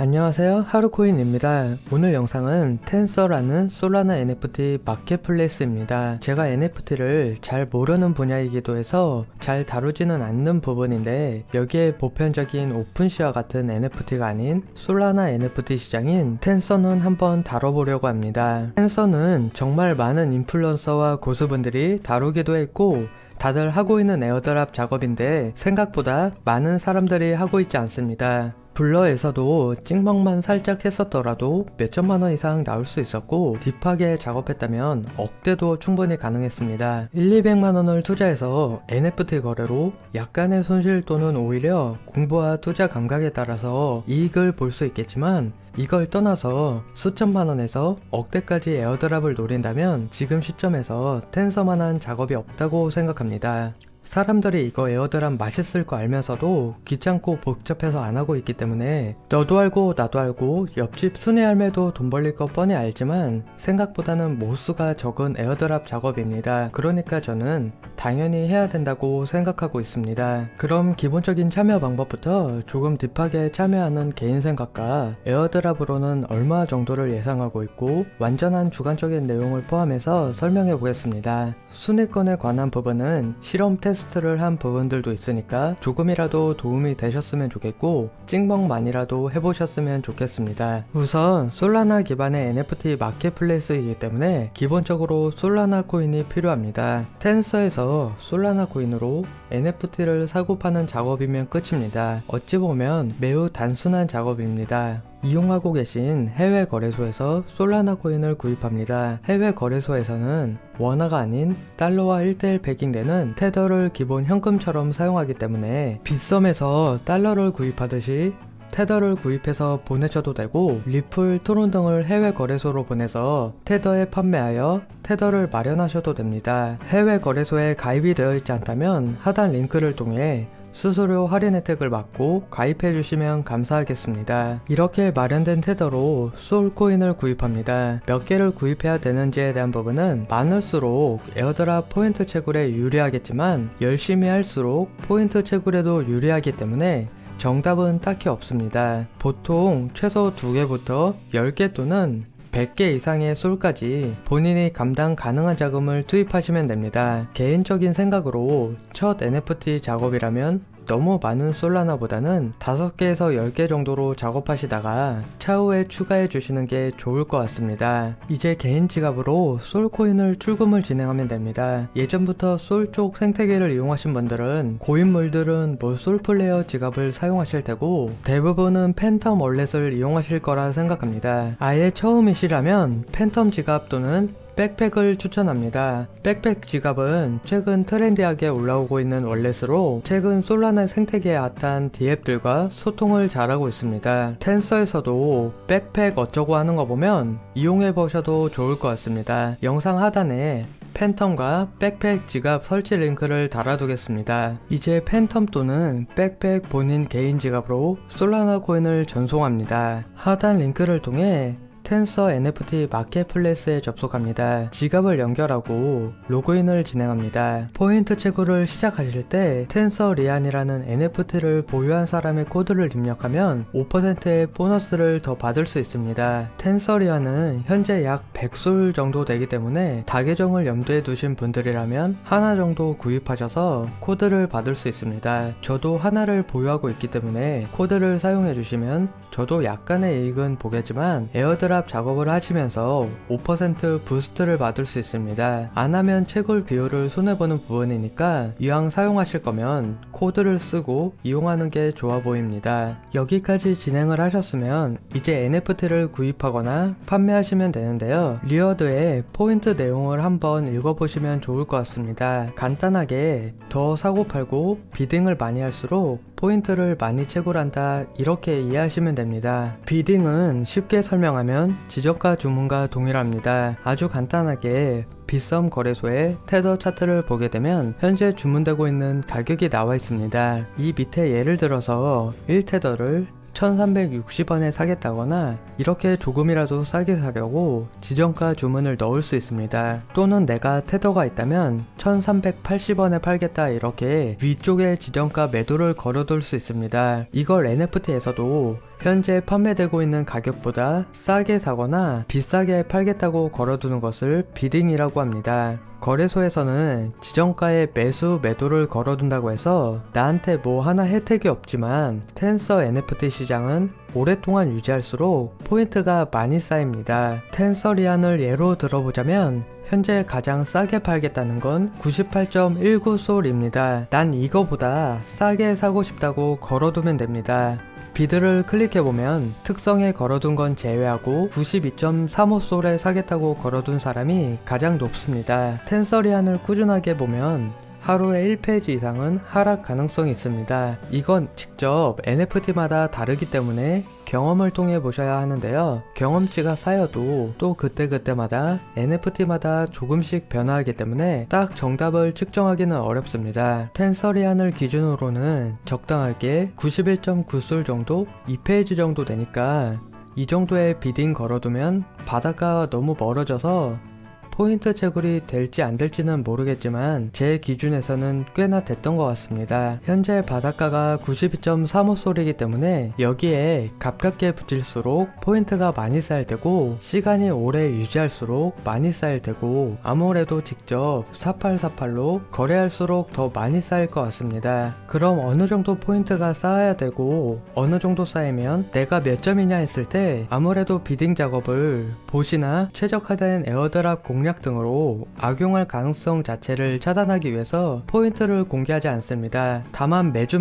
안녕하세요, 하루코인입니다. 오늘 영상은 텐서라는 솔라나 NFT 마켓플레이스입니다. 제가 NFT를 잘 모르는 분야이기도 해서 잘 다루지는 않는 부분인데, 여기에 보편적인 오픈시와 같은 NFT가 아닌 솔라나 NFT 시장인 텐서는 한번 다뤄보려고 합니다. 텐서는 정말 많은 인플루언서와 고수분들이 다루기도 했고, 다들 하고 있는 에어드랍 작업인데 생각보다 많은 사람들이 하고 있지 않습니다. 블러에서도 찍먹만 살짝 했었더라도 몇천만원 이상 나올 수 있었고, 딥하게 작업했다면 억대도 충분히 가능했습니다. 1,200만원을 투자해서 NFT 거래로 약간의 손실 또는 오히려 공부와 투자 감각에 따라서 이익을 볼 수 있겠지만, 이걸 떠나서 수천만원에서 억대까지 에어드랍을 노린다면 지금 시점에서 텐서만한 작업이 없다고 생각합니다. 사람들이 이거 에어드랍 맛있을 거 알면서도 귀찮고 복잡해서 안 하고 있기 때문에, 너도 알고 나도 알고 옆집 순애 할매도 돈 벌릴 거 뻔히 알지만 생각보다는 모수가 적은 에어드랍 작업입니다. 그러니까 저는 당연히 해야 된다고 생각하고 있습니다. 그럼 기본적인 참여 방법부터 조금 딥하게 참여하는 개인 생각과 에어드랍으로는 얼마 정도를 예상하고 있고, 완전한 주관적인 내용을 포함해서 설명해 보겠습니다. 순위권에 관한 부분은 실험 테스트를 한 부분들도 있으니까 조금이라도 도움이 되셨으면 좋겠고, 찍먹만이라도 해보셨으면 좋겠습니다. 우선 솔라나 기반의 NFT 마켓플레이스이기 때문에 기본적으로 솔라나 코인이 필요합니다. 텐서에서 솔라나 코인으로 NFT를 사고 파는 작업이면 끝입니다. 어찌 보면 매우 단순한 작업입니다. 이용하고 계신 해외 거래소에서 솔라나 코인을 구입합니다. 해외 거래소에서는 원화가 아닌 달러와 1:1 베깅되는 테더를 기본 현금처럼 사용하기 때문에 빗썸에서 달러를 구입하듯이 테더를 구입해서 보내셔도 되고, 리플, 트론 등을 해외 거래소로 보내서 테더에 판매하여 테더를 마련하셔도 됩니다. 해외 거래소에 가입이 되어 있지 않다면 하단 링크를 통해 수수료 할인 혜택을 받고 가입해 주시면 감사하겠습니다. 이렇게 마련된 테더로 솔코인을 구입합니다. 몇 개를 구입해야 되는지에 대한 부분은 많을수록 에어드랍 포인트 채굴에 유리하겠지만, 열심히 할수록 포인트 채굴에도 유리하기 때문에 정답은 딱히 없습니다. 보통 최소 2개부터 10개 또는 100개 이상의 솔까지 본인이 감당 가능한 자금을 투입하시면 됩니다. 개인적인 생각으로 첫 NFT 작업이라면 너무 많은 솔라나보다는 5개에서 10개 정도로 작업하시다가 차후에 추가해 주시는 게 좋을 것 같습니다. 이제 개인 지갑으로 솔코인을 출금을 진행하면 됩니다. 예전부터 솔 쪽 생태계를 이용하신 분들은, 고인물들은 솔플레이어 지갑을 사용하실 테고 대부분은 팬텀 월렛을 이용하실 거라 생각합니다. 아예 처음이시라면 팬텀 지갑 또는 백팩을 추천합니다. 백팩 지갑은 최근 트렌디하게 올라오고 있는 월렛으로 최근 솔라나 생태계에 핫한 디앱들과 소통을 잘하고 있습니다. 텐서에서도 백팩 어쩌고 하는 거 보면 이용해 보셔도 좋을 것 같습니다. 영상 하단에 팬텀과 백팩 지갑 설치 링크를 달아두겠습니다. 이제 팬텀 또는 백팩 본인 개인 지갑으로 솔라나 코인을 전송합니다. 하단 링크를 통해 텐서 NFT 마켓플레이스에 접속합니다. 지갑을 연결하고 로그인을 진행합니다. 포인트 채굴을 시작하실 때 텐서 리안이라는 NFT를 보유한 사람의 코드를 입력하면 5%의 보너스를 더 받을 수 있습니다. 텐서 리안은 현재 약 100솔 정도 되기 때문에 다계정을 염두에 두신 분들이라면 하나 정도 구입하셔서 코드를 받을 수 있습니다. 저도 하나를 보유하고 있기 때문에 코드를 사용해 주시면 저도 약간의 이익은 보겠지만 에어드랍 작업을 하시면서 5% 부스트를 받을 수 있습니다. 안 하면 채굴 비율을 손해보는 부분이니까 이왕 사용하실 거면 코드를 쓰고 이용하는 게 좋아 보입니다. 여기까지 진행을 하셨으면 이제 NFT를 구입하거나 판매하시면 되는데요. 리어드의 포인트 내용을 한번 읽어보시면 좋을 것 같습니다. 간단하게 더 사고 팔고 비딩을 많이 할수록 포인트를 많이 채굴한다, 이렇게 이해하시면 됩니다. 비딩은 쉽게 설명하면 지정가 주문과 동일합니다. 아주 간단하게 빗썸 거래소의 테더 차트를 보게 되면 현재 주문되고 있는 가격이 나와 있습니다. 이 밑에 예를 들어서 1테더를 1360원에 사겠다거나 이렇게 조금이라도 싸게 사려고 지정가 주문을 넣을 수 있습니다. 또는 내가 테더가 있다면 1380원에 팔겠다, 이렇게 위쪽에 지정가 매도를 걸어둘 수 있습니다. 이걸 NFT에서도 현재 판매되고 있는 가격보다 싸게 사거나 비싸게 팔겠다고 걸어두는 것을 비딩이라고 합니다. 거래소에서는 지정가에 매수 매도를 걸어둔다고 해서 나한테 뭐 하나 혜택이 없지만 텐서 NFT 시장은 오랫동안 유지할수록 포인트가 많이 쌓입니다. 텐서리안을 예로 들어보자면 현재 가장 싸게 팔겠다는 건 98.19솔입니다. 난 이거보다 싸게 사고 싶다고 걸어두면 됩니다. 비드를 클릭해보면 특성에 걸어둔 건 제외하고 92.35솔에 사겠다고 걸어둔 사람이 가장 높습니다. 텐서리안을 꾸준하게 보면 하루에 1페이지 이상은 하락 가능성이 있습니다. 이건 직접 NFT마다 다르기 때문에 경험을 통해 보셔야 하는데요. 경험치가 쌓여도 또 그때그때마다 NFT마다 조금씩 변화하기 때문에 딱 정답을 측정하기는 어렵습니다. 텐서리안을 기준으로는 적당하게 91.9솔 정도? 2페이지 정도 되니까 이 정도의 비딩 걸어두면 바닷가가 너무 멀어져서 포인트 채굴이 될지 안 될지는 모르겠지만 제 기준에서는 꽤나 됐던 것 같습니다. 현재 바닷가가 92.35솔이기 때문에 여기에 가깝게 붙일수록 포인트가 많이 쌓일 테고 시간이 오래 유지할수록 많이 쌓일 테고 아무래도 직접 4848로 거래할수록 더 많이 쌓일 것 같습니다. 그럼 어느 정도 포인트가 쌓아야 되고 어느 정도 쌓이면 내가 몇 점이냐 했을 때 아무래도 비딩 작업을 봇이나 최적화된 에어드랍 공략 등으로 악용할 가능성 자체를 차단하기 위해서 포인트를 공개하지 않습니다. 다만 매주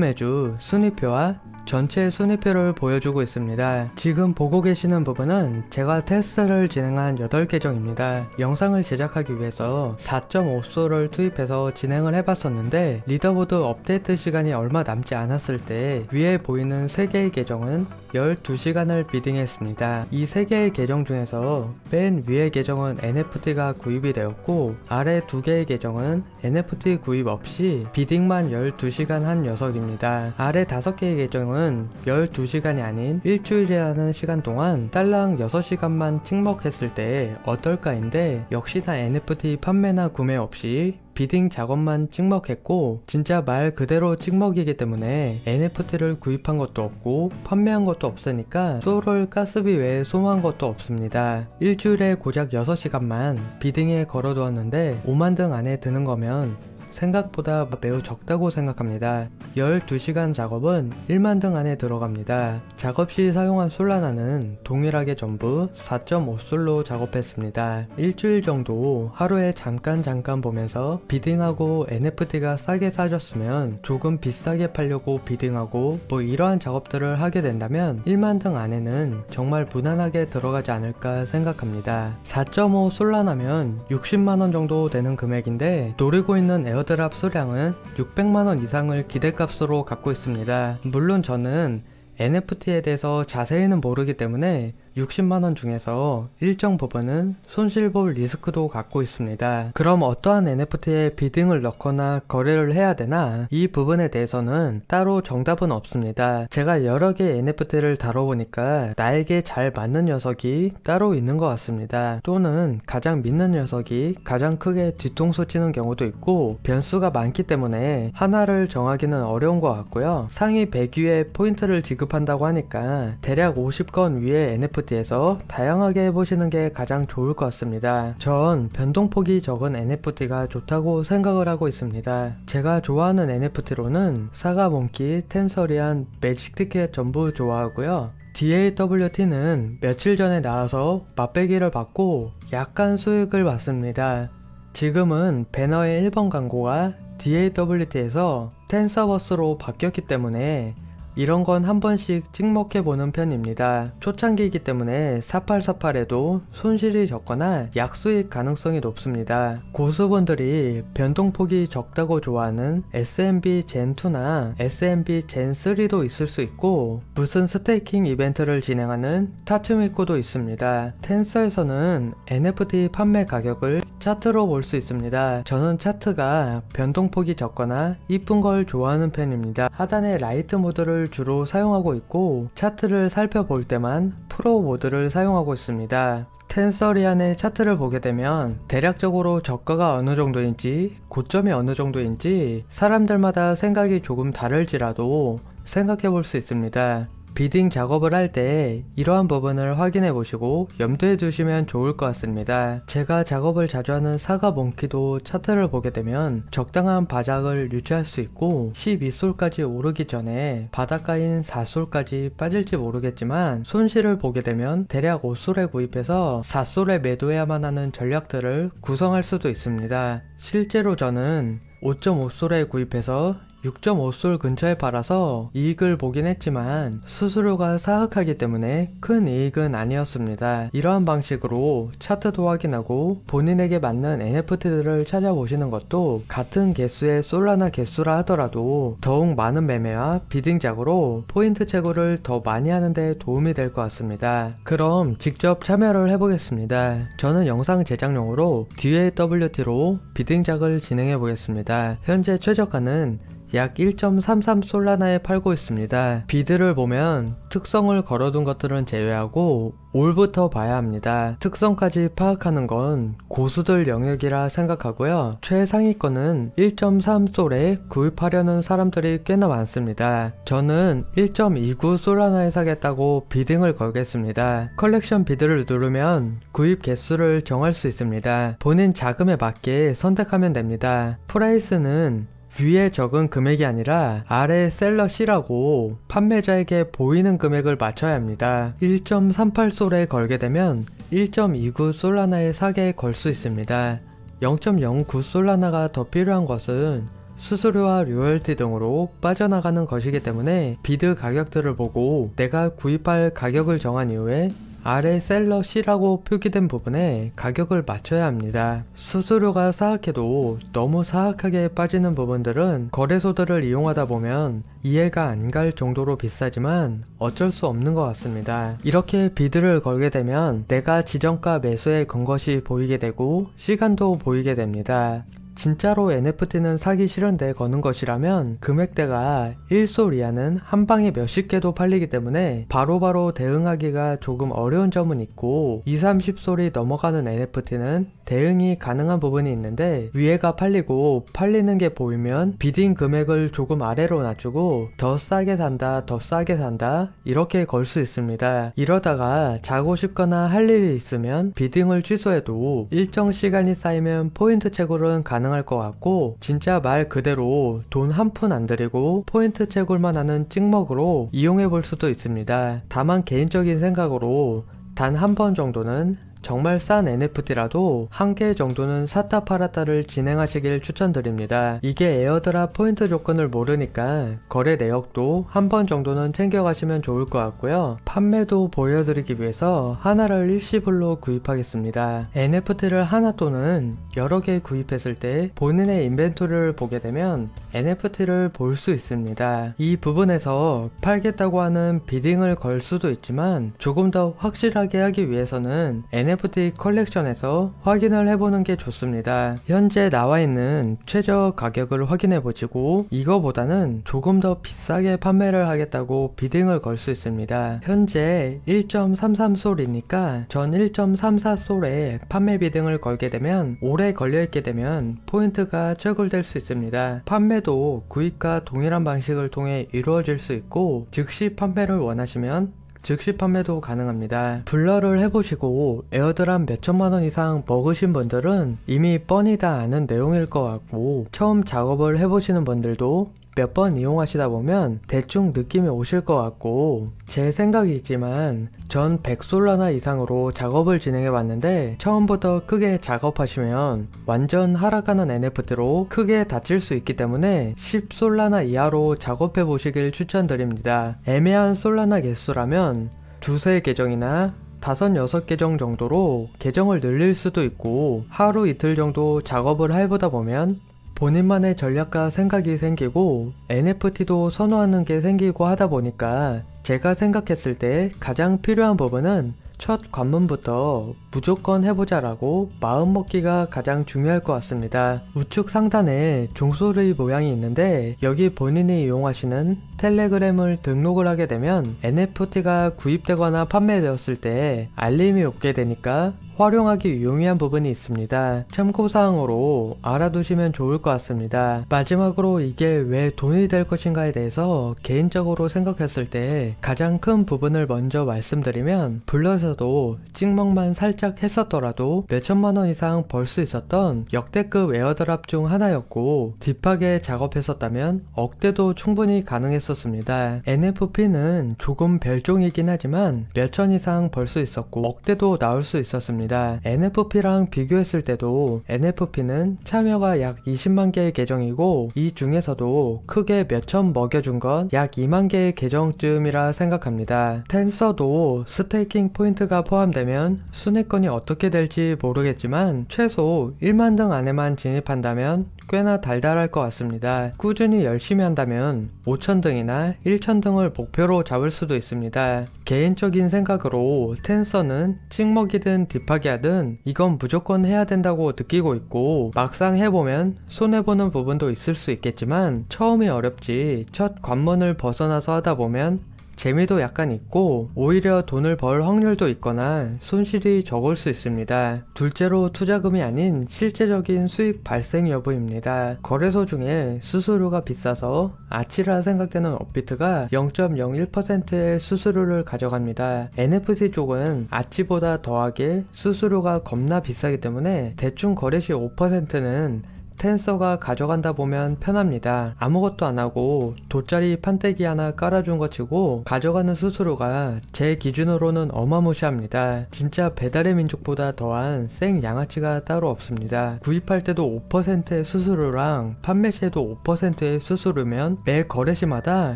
순위표와 전체 순위표를 보여주고 있습니다. 지금 보고 계시는 부분은 제가 테스트를 진행한 8계정입니다. 영상을 제작하기 위해서 4.5솔을 투입해서 진행을 해봤었는데 리더보드 업데이트 시간이 얼마 남지 않았을 때 위에 보이는 3개의 계정은 12시간을 비딩했습니다. 이 3개의 계정 중에서 맨 위의 계정은 NFT가 구입이 되었고 아래 2개의 계정은 NFT 구입 없이 비딩만 12시간 한 녀석입니다. 아래 5개의 계정은 12시간이 아닌 일주일이라는 시간 동안 딸랑 6시간만 찍먹했을 때 어떨까인데 역시나 NFT 판매나 구매 없이 비딩 작업만 찍먹했고 진짜 말 그대로 찍먹이기 때문에 NFT를 구입한 것도 없고 판매한 것도 없으니까 솔을 가스비 외에 소모한 것도 없습니다. 일주일에 고작 6시간만 비딩에 걸어두었는데 5만등 안에 드는 거면 생각보다 매우 적다고 생각합니다. 12시간 작업은 1만등 안에 들어갑니다. 작업 시 사용한 솔라나는 동일하게 전부 4.5솔로 작업했습니다. 일주일 정도 하루에 잠깐 보면서 비딩하고 NFT가 싸게 사줬으면 조금 비싸게 팔려고 비딩하고 뭐 이러한 작업들을 하게 된다면 1만등 안에는 정말 무난하게 들어가지 않을까 생각합니다. 4.5 솔라나면 60만원 정도 되는 금액인데 노리고 있는 에어드랍 수량은 600만원 이상을 기대값으로 갖고 있습니다. 물론 저는 NFT에 대해서 자세히는 모르기 때문에 60만원 중에서 일정 부분은 손실볼 리스크도 갖고 있습니다. 그럼 어떠한 NFT에 비딩을 넣거나 거래를 해야 되나? 이 부분에 대해서는 따로 정답은 없습니다. 제가 여러 개의 NFT를 다뤄보니까 나에게 잘 맞는 녀석이 따로 있는 것 같습니다. 또는 가장 믿는 녀석이 가장 크게 뒤통수 치는 경우도 있고 변수가 많기 때문에 하나를 정하기는 어려운 것 같고요. 상위 100 위에 포인트를 지급한다고 하니까 대략 50건 위의 NFT 에서 다양하게 해보시는 게 가장 좋을 것 같습니다. 전 변동폭이 적은 NFT가 좋다고 생각을 하고 있습니다. 제가 좋아하는 NFT로는 사과몽키, 텐서리안, 매직티켓 전부 좋아하고요. DAWT는 며칠 전에 나와서 맛배기를 받고 약간 수익을 봤습니다. 지금은 배너의 1번 광고가 DAWT에서 텐서버스로 바뀌었기 때문에 이런 건 한 번씩 찍먹해보는 편입니다. 초창기이기 때문에 4848에도 손실이 적거나 약수익 가능성이 높습니다. 고수분들이 변동폭이 적다고 좋아하는 SMB Gen2나 SMB Gen3도 있을 수 있고 무슨 스테이킹 이벤트를 진행하는 타츠미코도 있습니다. 텐서에서는 NFT 판매 가격을 차트로 볼 수 있습니다. 저는 차트가 변동폭이 적거나 이쁜 걸 좋아하는 편입니다. 하단에 라이트 모드를 주로 사용하고 있고 차트를 살펴볼 때만 프로 모드를 사용하고 있습니다. 텐서리안의 차트를 보게 되면 대략적으로 저가가 어느 정도인지 고점이 어느 정도인지 사람들마다 생각이 조금 다를지라도 생각해 볼 수 있습니다. 비딩 작업을 할 때 이러한 부분을 확인해 보시고 염두에 두시면 좋을 것 같습니다. 제가 작업을 자주 하는 사과 몽키도 차트를 보게 되면 적당한 바닥을 유지할 수 있고 12솔까지 오르기 전에 바닷가인 4솔까지 빠질지 모르겠지만 손실을 보게 되면 대략 5솔에 구입해서 4솔에 매도해야만 하는 전략들을 구성할 수도 있습니다. 실제로 저는 5.5솔에 구입해서 6.5솔 근처에 팔아서 이익을 보긴 했지만 수수료가 사악하기 때문에 큰 이익은 아니었습니다. 이러한 방식으로 차트도 확인하고 본인에게 맞는 NFT들을 찾아보시는 것도 같은 개수의 솔라나 개수라 하더라도 더욱 많은 매매와 비딩작으로 포인트 채굴을 더 많이 하는데 도움이 될 것 같습니다. 그럼 직접 참여를 해보겠습니다. 저는 영상 제작용으로 DAWT로 비딩작을 진행해 보겠습니다. 현재 최저가는 약 1.33 솔라나에 팔고 있습니다. 비드를 보면 특성을 걸어둔 것들은 제외하고 올부터 봐야 합니다. 특성까지 파악하는 건 고수들 영역이라 생각하고요. 최상위권은 1.3 솔에 구입하려는 사람들이 꽤나 많습니다. 저는 1.29 솔라나에 사겠다고 비딩을 걸겠습니다. 컬렉션 비드를 누르면 구입 개수를 정할 수 있습니다. 본인 자금에 맞게 선택하면 됩니다. 프라이스는 위에 적은 금액이 아니라 아래 셀러 C라고 판매자에게 보이는 금액을 맞춰야 합니다. 1.38솔에 걸게 되면 1.29 솔라나에 사게 걸 수 있습니다. 0.09 솔라나가 더 필요한 것은 수수료와 로열티 등으로 빠져나가는 것이기 때문에 비드 가격들을 보고 내가 구입할 가격을 정한 이후에 아래 셀러 C라고 표기된 부분에 가격을 맞춰야 합니다. 수수료가 사악해도 너무 사악하게 빠지는 부분들은 거래소들을 이용하다 보면 이해가 안 갈 정도로 비싸지만 어쩔 수 없는 것 같습니다. 이렇게 비드를 걸게 되면 내가 지정가 매수에 건 것이 보이게 되고 시간도 보이게 됩니다. 진짜로 NFT는 사기 싫은데 거는 것이라면 금액대가 1솔 이하는 한 방에 몇십 개도 팔리기 때문에 바로바로 대응하기가 조금 어려운 점은 있고 20-30솔이 넘어가는 NFT는 대응이 가능한 부분이 있는데 위에가 팔리고 팔리는 게 보이면 비딩 금액을 조금 아래로 낮추고 더 싸게 산다 더 싸게 산다 이렇게 걸 수 있습니다. 이러다가 자고 싶거나 할 일이 있으면 비딩을 취소해도 일정 시간이 쌓이면 포인트 채굴은 가능할 것 같고 진짜 말 그대로 돈 한 푼 안 들이고 포인트 채굴만 하는 찍먹으로 이용해 볼 수도 있습니다. 다만 개인적인 생각으로 단 한 번 정도는 정말 싼 NFT라도 한 개 정도는 샀다 팔았다를 진행하시길 추천드립니다. 이게 에어드랍 포인트 조건을 모르니까 거래 내역도 한 번 정도는 챙겨가시면 좋을 것 같고요. 판매도 보여드리기 위해서 하나를 일시불로 구입하겠습니다. NFT를 하나 또는 여러 개 구입했을 때 본인의 인벤토리를 보게 되면 NFT를 볼 수 있습니다. 이 부분에서 팔겠다고 하는 비딩을 걸 수도 있지만 조금 더 확실하게 하기 위해서는 NFT 컬렉션에서 확인을 해보는 게 좋습니다. 현재 나와있는 최저 가격을 확인해 보시고 이거보다는 조금 더 비싸게 판매를 하겠다고 비딩을 걸 수 있습니다. 현재 1.33솔이니까 전 1.34솔에 판매 비딩을 걸게 되면 오래 걸려있게 되면 포인트가 채굴될 수 있습니다. 판매도 구입과 동일한 방식을 통해 이루어질 수 있고 즉시 판매를 원하시면 즉시 판매도 가능합니다. 블러를 해보시고 에어드랍 몇천만원 이상 먹으신 분들은 이미 뻔히 다 아는 내용일 것 같고 처음 작업을 해보시는 분들도 몇 번 이용하시다 보면 대충 느낌이 오실 것 같고 제 생각이지만 전 100솔라나 이상으로 작업을 진행해 봤는데 처음부터 크게 작업하시면 완전 하락하는 NFT로 크게 다칠 수 있기 때문에 10솔라나 이하로 작업해 보시길 추천드립니다. 애매한 솔라나 개수라면 두세 계정이나 5-6계정 정도로 계정을 늘릴 수도 있고 하루 이틀 정도 작업을 해보다 보면 본인만의 전략과 생각이 생기고 NFT도 선호하는 게 생기고 하다 보니까 제가 생각했을 때 가장 필요한 부분은 첫 관문부터 무조건 해보자라고 마음먹기가 가장 중요할 것 같습니다. 우측 상단에 종소리 모양이 있는데 여기 본인이 이용하시는 텔레그램을 등록을 하게 되면 NFT가 구입되거나 판매되었을 때 알림이 오게 되니까 활용하기 유용한 부분이 있습니다. 참고사항으로 알아두시면 좋을 것 같습니다. 마지막으로 이게 왜 돈이 될 것인가에 대해서 개인적으로 생각했을 때 가장 큰 부분을 먼저 말씀드리면, 블러에서도 찍먹만 살짝 했었더라도 몇천만원 이상 벌 수 있었던 역대급 에어드랍 중 하나였고, 딥하게 작업했었다면 억대도 충분히 가능했었습니다. NFP는 조금 별종이긴 하지만 몇천 이상 벌 수 있었고 억대도 나올 수 있었습니다. NFP랑 비교했을 때도 NFP는 참여가 약 20만 개의 계정이고, 이 중에서도 크게 몇천 먹여준 건 약 2만 개의 계정쯤이라 생각합니다. 텐서도 스테이킹 포인트가 포함되면 순위권이 어떻게 될지 모르겠지만 최소 1만 등 안에만 진입한다면 꽤나 달달할 것 같습니다. 꾸준히 열심히 한다면 5,000등이나 1,000등을 목표로 잡을 수도 있습니다. 개인적인 생각으로 텐서는 찍먹이든 딥하게 하든 이건 무조건 해야 된다고 느끼고 있고, 막상 해보면 손해보는 부분도 있을 수 있겠지만 처음이 어렵지 첫 관문을 벗어나서 하다 보면 재미도 약간 있고 오히려 돈을 벌 확률도 있거나 손실이 적을 수 있습니다. 둘째로 투자금이 아닌 실제적인 수익 발생 여부입니다. 거래소 중에 수수료가 비싸서 아치라 생각되는 업비트가 0.01%의 수수료를 가져갑니다. NFT 쪽은 아치보다 더하게 수수료가 겁나 비싸기 때문에 대충 거래 시 5%는 텐서가 가져간다 보면 편합니다. 아무것도 안하고 돗자리 판때기 하나 깔아준 것 치고 가져가는 수수료가 제 기준으로는 어마무시합니다. 진짜 배달의 민족보다 더한 생 양아치가 따로 없습니다. 구입할 때도 5%의 수수료랑 판매 시에도 5%의 수수료면 매 거래 시마다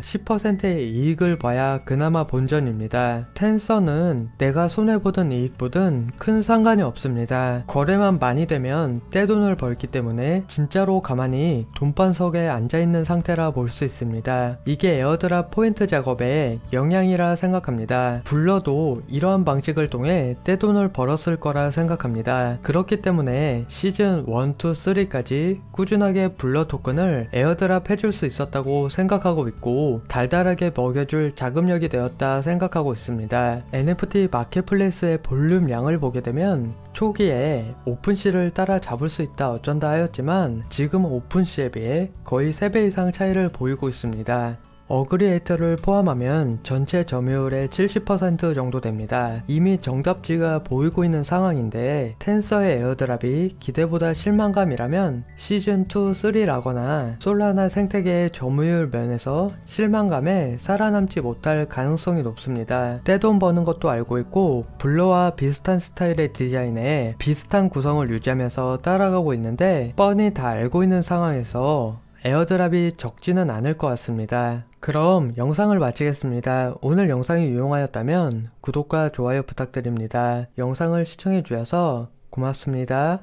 10%의 이익을 봐야 그나마 본전입니다. 텐서는 내가 손해보든 이익보든 큰 상관이 없습니다. 거래만 많이 되면 떼돈을 벌기 때문에 진짜로 가만히 돈반석에 앉아있는 상태라 볼 수 있습니다. 이게 에어드랍 포인트 작업의 영향이라 생각합니다. 블러도 이러한 방식을 통해 떼돈을 벌었을 거라 생각합니다. 그렇기 때문에 시즌 1, 2, 3까지 꾸준하게 블러 토큰을 에어드랍 해줄 수 있었다고 생각하고 있고, 달달하게 먹여줄 자금력이 되었다 생각하고 있습니다. NFT 마켓플레이스의 볼륨 양을 보게 되면 초기에 오픈시를 따라 잡을 수 있다 어쩐다 하였지만 지금 오픈시에 비해 거의 3배 이상 차이를 보이고 있습니다. 어그리에이터를 포함하면 전체 점유율의 70% 정도 됩니다. 이미 정답지가 보이고 있는 상황인데 텐서의 에어드랍이 기대보다 실망감이라면 시즌 2, 3라거나 솔라나 생태계의 점유율 면에서 실망감에 살아남지 못할 가능성이 높습니다. 떼돈 버는 것도 알고 있고 블러와 비슷한 스타일의 디자인에 비슷한 구성을 유지하면서 따라가고 있는데 뻔히 다 알고 있는 상황에서 에어드랍이 적지는 않을 것 같습니다. 그럼 영상을 마치겠습니다. 오늘 영상이 유용하였다면 구독과 좋아요 부탁드립니다. 영상을 시청해주셔서 고맙습니다.